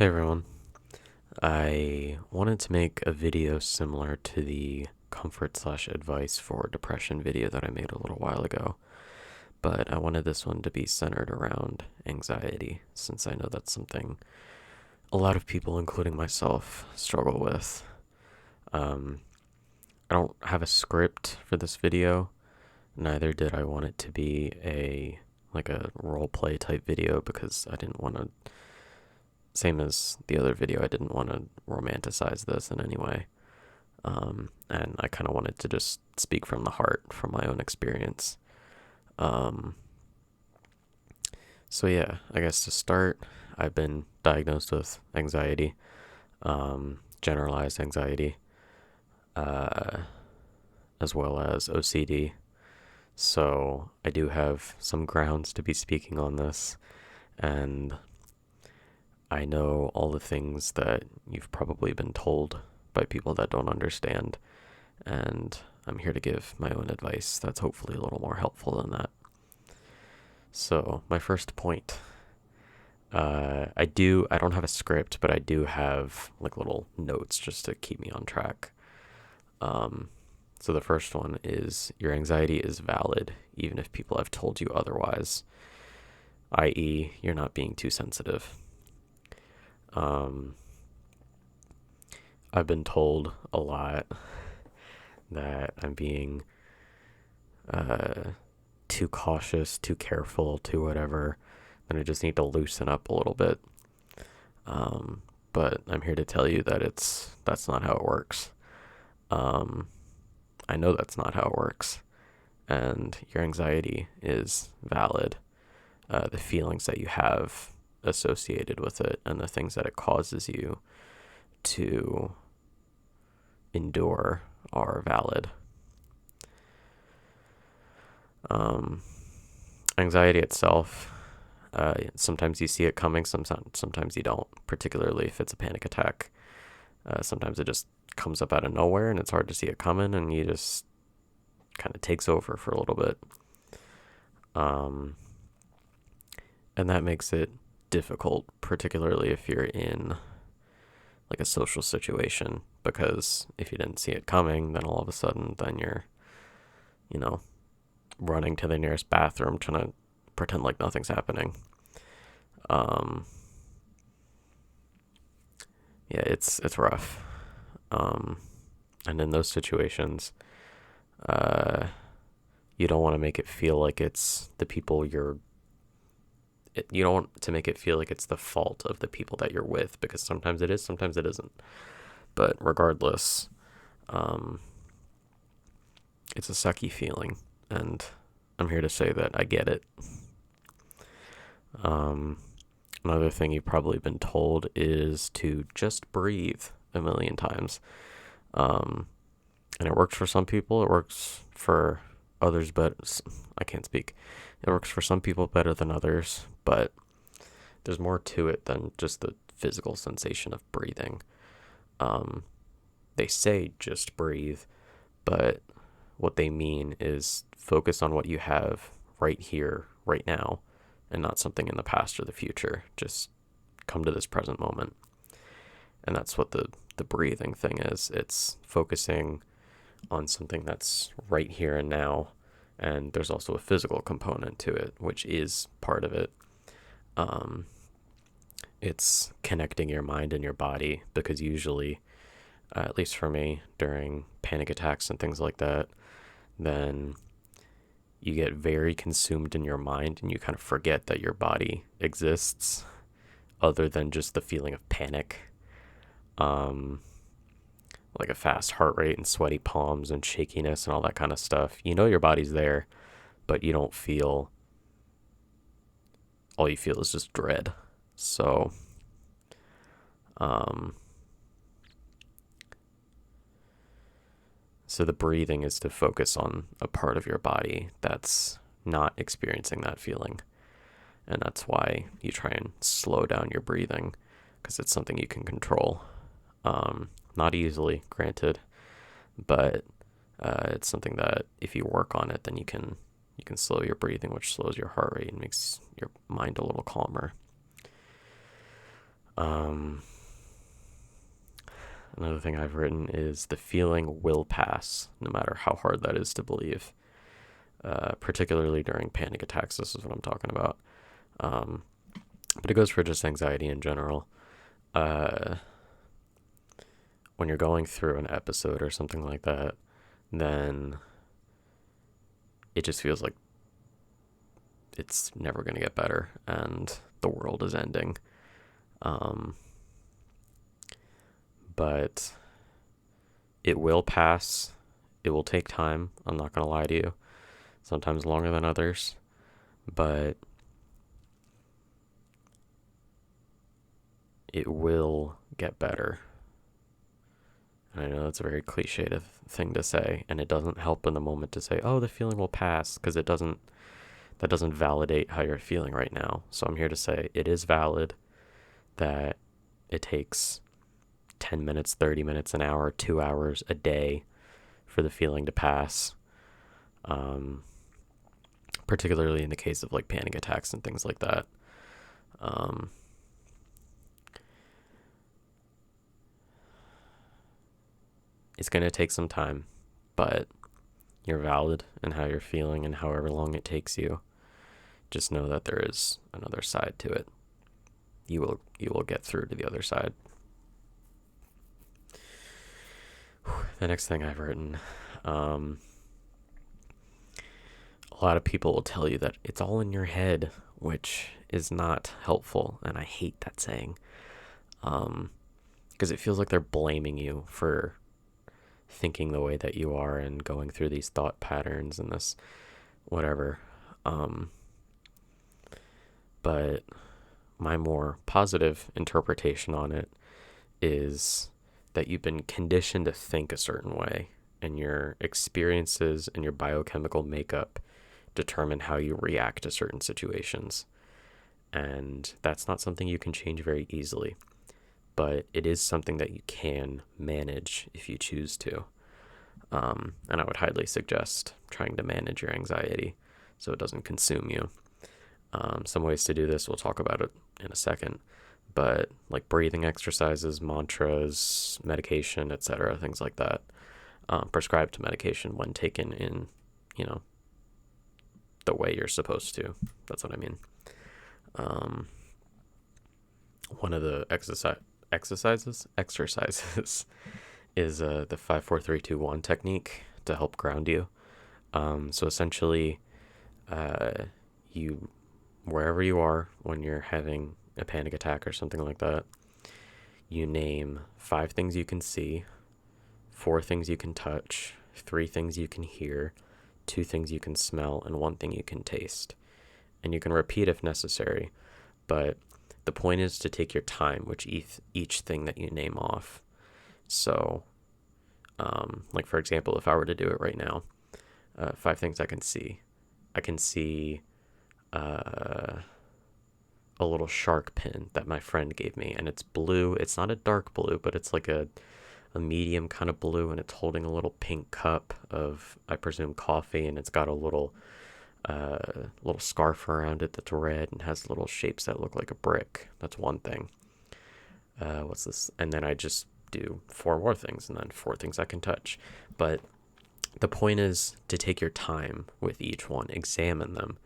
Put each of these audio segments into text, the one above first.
Hey everyone. I wanted to make a video similar to the comfort/advice for depression video that I made a little while ago, but I wanted this one to be centered around anxiety, since I know that's something a lot of people, including myself, struggle with. Um, I don't have a script for this video, neither did I want it to be a role play type video because I didn't want to, same as the other video, I didn't want to romanticize this in any way. And I kind of wanted to just speak from the heart, from my own experience. Um, so yeah, I guess to start, I've been diagnosed with anxiety, generalized anxiety, uh, as well as OCD. So I do have some grounds to be speaking on this, and I know all the things that you've probably been told by people that don't understand, and I'm here to give my own advice that's hopefully a little more helpful than that. So, my first point, I don't have a script, but I do have like little notes just to keep me on track. Um, so the first one is your anxiety is valid, even if people have told you otherwise, i.e., you're not being too sensitive. Um, I've been told a lot that I'm being uh, too cautious, too careful, too whatever, and I just need to loosen up a little bit. But I'm here to tell you that that's not how it works. Um, I know that's not how it works, and your anxiety is valid. The feelings that you have associated with it and the things that it causes you to endure are valid. Um, Anxiety itself, sometimes you see it coming, sometimes you don't, particularly if it's a panic attack. Sometimes it just comes up out of nowhere and it's hard to see it coming, and you just kind of takes over for a little bit. And that makes it difficult, particularly if you're in like a social situation, because if you didn't see it coming, then all of a sudden, then you're, you know, running to the nearest bathroom trying to pretend like nothing's happening. Um, yeah, it's rough. And in those situations, uh, you don't want to make it feel like it's the people you don't want to make it feel like it's the fault of the people that you're with, because sometimes it is, sometimes it isn't. But regardless, um, it's a sucky feeling, and I'm here to say that I get it. Um, Another thing you've probably been told is to just breathe a million times. Um, and it works for some people, it works for others, but I can't speak. It works for some people better than others, but there's more to it than just the physical sensation of breathing. Um, they say just breathe, but what they mean is focus on what you have right here, right now, and not something in the past or the future. Just come to this present moment. And that's what the breathing thing is. It's focusing on something that's right here and now. And there's also a physical component to it, which is part of it. Um, it's connecting your mind and your body, because usually, at least for me, during panic attacks and things like that, then you get very consumed in your mind and you kind of forget that your body exists other than just the feeling of panic. Um, like a fast heart rate and sweaty palms and shakiness and all that kind of stuff. You know your body's there, but you don't feel, all you feel is just dread. So, um, so the breathing is to focus on a part of your body that's not experiencing that feeling. And that's why you try and slow down your breathing, because it's something you can control. Not easily, granted, but it's something that if you work on it, then you can slow your breathing, which slows your heart rate and makes your mind a little calmer. Um, Another thing I've written is the feeling will pass, no matter how hard that is to believe. Particularly during panic attacks, this is what I'm talking about. Um, but it goes for just anxiety in general. Uh, when you're going through an episode or something like that, then it just feels like it's never going to get better and the world is ending. But it will pass. It will take time. I'm not going to lie to you. Sometimes longer than others. But it will get better. And I know that's a very cliched thing to say, and it doesn't help in the moment to say, "Oh, the feeling will pass," because it doesn't. That doesn't validate how you're feeling right now. So I'm here to say it is valid that it takes 10 minutes, 30 minutes, an hour, 2 hours, a day for the feeling to pass. Particularly in the case of like panic attacks and things like that. It's going to take some time, but you're valid in how you're feeling, and however long it takes you, just know that there is another side to it. You will get through to the other side. The next thing I've written, a lot of people will tell you that it's all in your head, which is not helpful, and I hate that saying, because it feels like they're blaming you for thinking the way that you are and going through these thought patterns and this whatever. But my more positive interpretation on it is that you've been conditioned to think a certain way, and your experiences and your biochemical makeup determine how you react to certain situations. And that's not something you can change very easily, but it is something that you can manage if you choose to. And I would highly suggest trying to manage your anxiety so it doesn't consume you. Some ways to do this, we'll talk about it in a second, but like breathing exercises, mantras, medication, etc., things like that. Prescribed medication when taken in, the way you're supposed to. That's what I mean. One of the exercises is the 5 4 3 2 1 technique to help ground you. So essentially, you wherever you are when you're having a panic attack or something like that, you name 5 things you can see, 4 things you can touch, 3 things you can hear, 2 things you can smell, and 1 thing you can taste. And you can repeat if necessary, but the point is to take your time with each thing that you name off. So, like for example, if I were to do it right now, 5 things I can see. I can see a little shark pin that my friend gave me, and it's blue. It's not a dark blue, but it's like a medium kind of blue, and it's holding a little pink cup of, I presume, coffee, and it's got a little scarf around it that's red and has little shapes that look like a brick. That's one thing. What's this? And then I just do 4 more things, and then 4 things I can touch. But the point is to take your time with each one, examine them,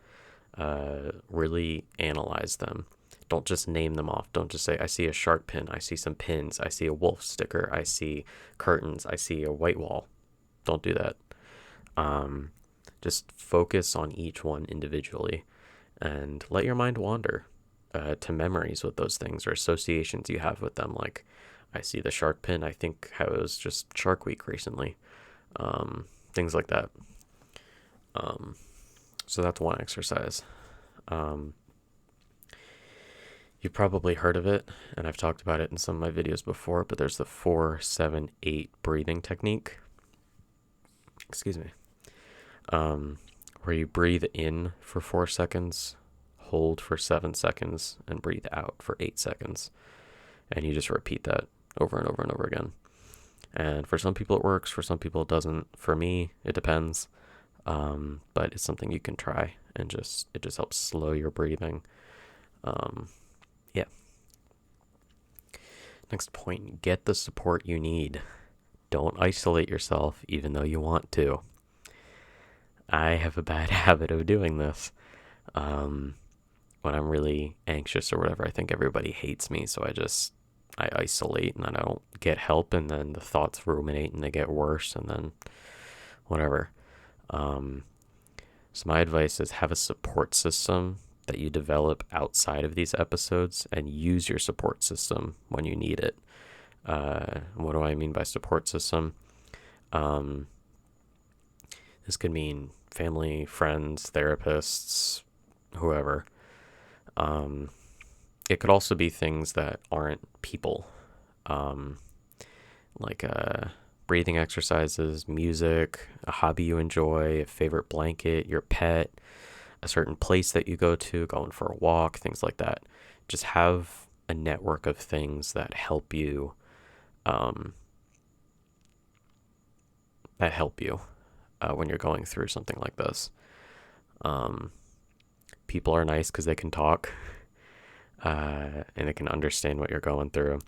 really analyze them. Don't just name them off. Don't just say, I see a shark pin, I see some pins, I see a wolf sticker, I see curtains, I see a white wall. Don't do that. Just focus on each one individually and let your mind wander to memories with those things or associations you have with them. Like, I see the shark pin, I think how it was just Shark Week recently. Things like that. So that's one exercise. You've probably heard of it, and I've talked about it in some of my videos before, but there's the 4-7-8 breathing technique. Excuse me. Where you breathe in for 4 seconds, hold for 7 seconds, and breathe out for 8 seconds. And you just repeat that over and over and over again. And for some people it works, for some people it doesn't. For me, it depends. But it's something you can try, and it just helps slow your breathing. Yeah. Next point, get the support you need. Don't isolate yourself even though you want to. I have a bad habit of doing this. When I'm really anxious or whatever, I think everybody hates me, so I isolate and I don't get help, and then the thoughts ruminate and they get worse, and then whatever. So my advice is have a support system that you develop outside of these episodes, and use your support system when you need it. What do I mean by support system? This could mean family, friends, therapists, whoever. It could also be things that aren't people, like breathing exercises, music, a hobby you enjoy, a favorite blanket, your pet, a certain place that you go to, going for a walk, things like that. Just have a network of things that help you, when you're going through something like this. People are nice because they can talk, and they can understand what you're going through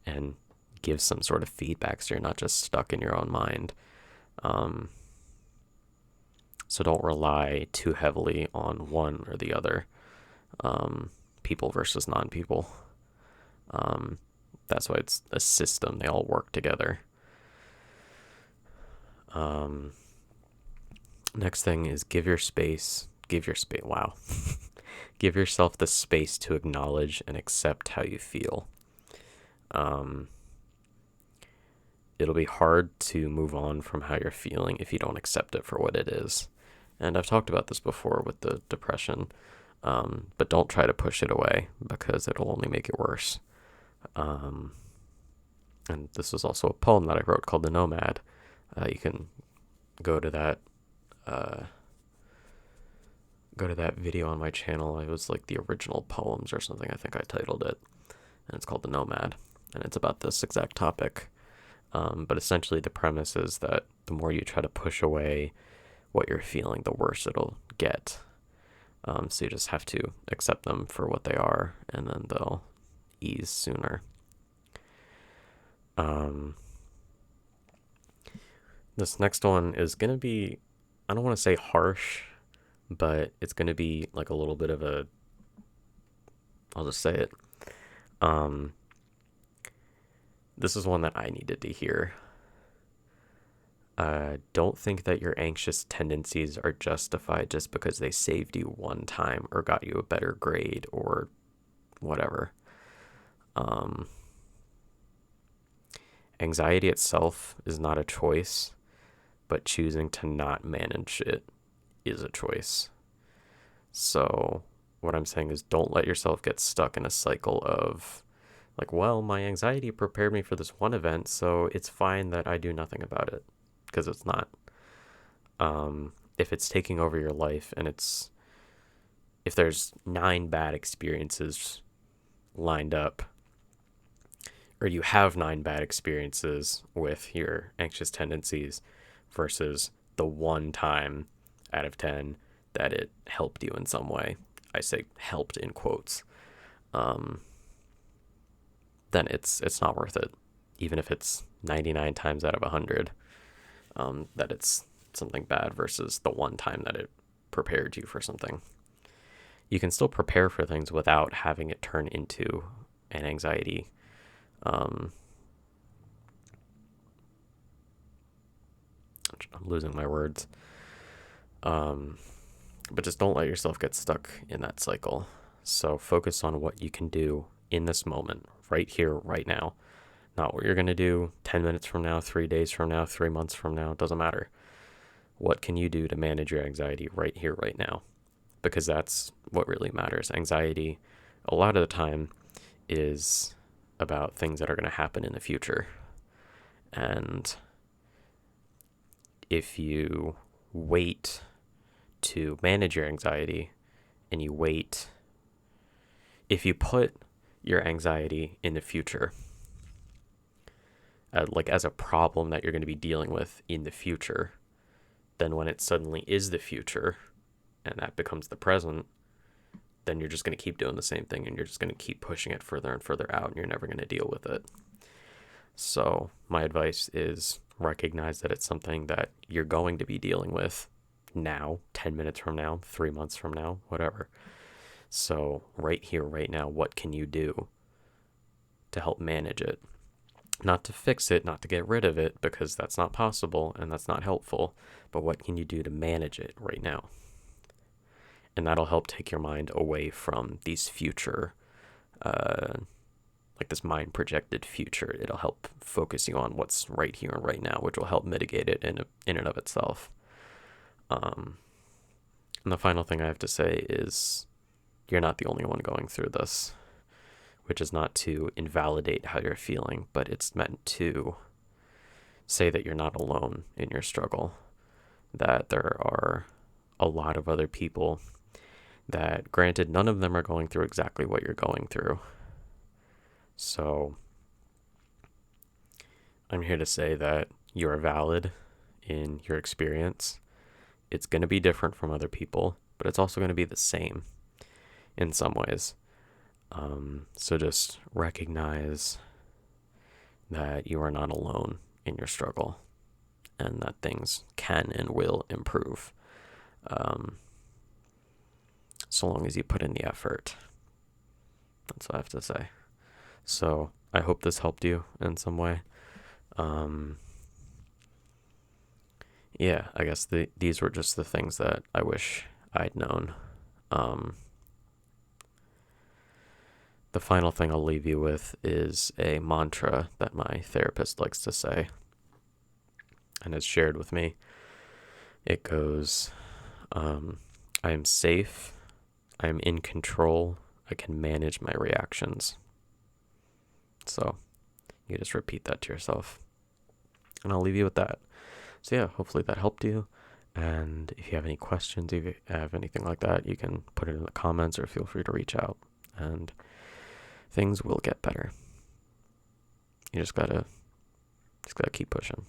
and give some sort of feedback so you're not just stuck in your own mind. So don't rely too heavily on one or the other, people versus non-people. That's why it's a system. They all work together. Next thing is give your space. Wow. Give yourself the space to acknowledge and accept how you feel. It'll be hard to move on from how you're feeling if you don't accept it for what it is. And I've talked about this before with the depression, but don't try to push it away because it'll only make it worse. And this was also a poem that I wrote called The Nomad. You can go to that video on my channel. It was like the original poems or something, I think I titled it, and it's called The Nomad, and it's about this exact topic. But essentially the premise is that the more you try to push away what you're feeling, the worse it'll get. So you just have to accept them for what they are, and then they'll ease sooner. This next one is going to be, I don't want to say harsh, but it's going to be like a little bit of I'll just say it. This is one that I needed to hear. Don't think that your anxious tendencies are justified just because they saved you one time or got you a better grade or whatever. Anxiety itself is not a choice, but choosing to not manage it is a choice. So what I'm saying is don't let yourself get stuck in a cycle of like, well, my anxiety prepared me for this one event, so it's fine that I do nothing about it, because it's not. If it's taking over your life and if there's 9 bad experiences lined up, or you have 9 bad experiences with your anxious tendencies versus the one time out of 10 that it helped you in some way, I say helped in quotes, then it's not worth it. Even if it's 99 times out of 100, that it's something bad versus the one time that it prepared you for something. You can still prepare for things without having it turn into an anxiety. I'm losing my words. But just don't let yourself get stuck in that cycle. So focus on what you can do in this moment, right here, right now. Not what you're going to do 10 minutes from now, 3 days from now, 3 months from now. It doesn't matter. What can you do to manage your anxiety right here, right now? Because that's what really matters. Anxiety, a lot of the time, is about things that are going to happen in the future. And if you wait to manage your anxiety and if you put your anxiety in the future, like as a problem that you're going to be dealing with in the future, then when it suddenly is the future and that becomes the present, then you're just going to keep doing the same thing and you're just going to keep pushing it further and further out and you're never going to deal with it. So my advice is recognize that it's something that you're going to be dealing with now, 10 minutes from now, 3 months from now, whatever. So right here, right now, what can you do to help manage it? Not to fix it, not to get rid of it, because that's not possible and that's not helpful, but what can you do to manage it right now? And that'll help take your mind away from these future, like this mind projected future. It'll help focus you on what's right here and right now, which will help mitigate it in and of itself. And the final thing I have to say is you're not the only one going through this, which is not to invalidate how you're feeling, but it's meant to say that you're not alone in your struggle, that there are a lot of other people that, granted, none of them are going through exactly what you're going through. So I'm here to say that you are valid in your experience. It's going to be different from other people, but it's also going to be the same in some ways. So just recognize that you are not alone in your struggle and that things can and will improve, so long as you put in the effort. That's what I have to say. So I hope this helped you in some way. Yeah, I guess these were just the things that I wish I'd known. The final thing I'll leave you with is a mantra that my therapist likes to say and has shared with me. It goes, I am safe, I am in control, I can manage my reactions. So you just repeat that to yourself. And I'll leave you with that. So yeah, hopefully that helped you. And if you have any questions, if you have anything like that, you can put it in the comments or feel free to reach out. And things will get better. You just gotta keep pushing.